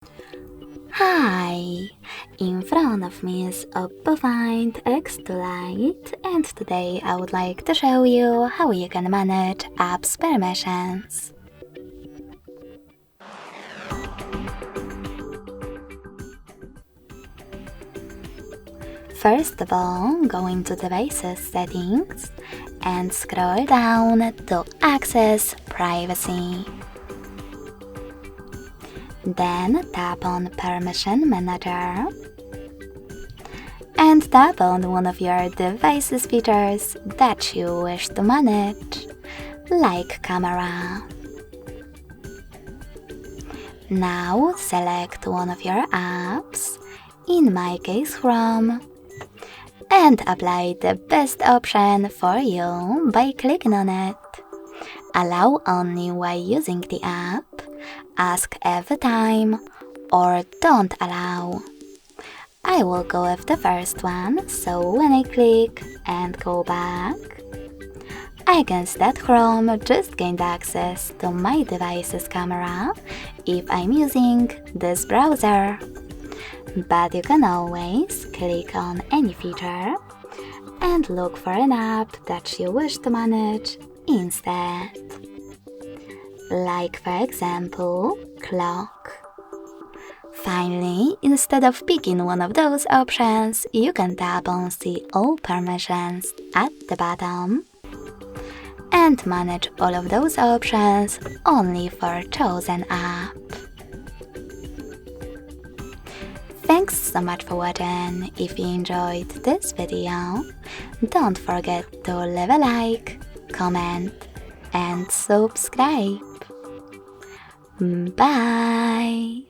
Hi! In front of me is OPPO Find X2 Lite, and today I would like to show you how you can manage apps permissions. First of all, go into Devices Settings and scroll down to Access Privacy. Then tap on Permission Manager and tap on one of your device's features that you wish to manage, like camera. Now select one of your apps, in my case Chrome, and apply the best option for you by clicking on it. Allow only while using the app, ask every time, or don't allow. I will go with the first one, so when I click and go back, I can see that Chrome just gained access to my device's camera if I'm using this browser. But you can always click on any feature and look for an app that you wish to manage instead. Like, for example, clock. Finally, instead of picking one of those options, you can tap on See All Permissions at the bottom and manage all of those options only for a chosen app. Thanks so much for watching. If you enjoyed this video, don't forget to leave a like, comment, and subscribe. Bye!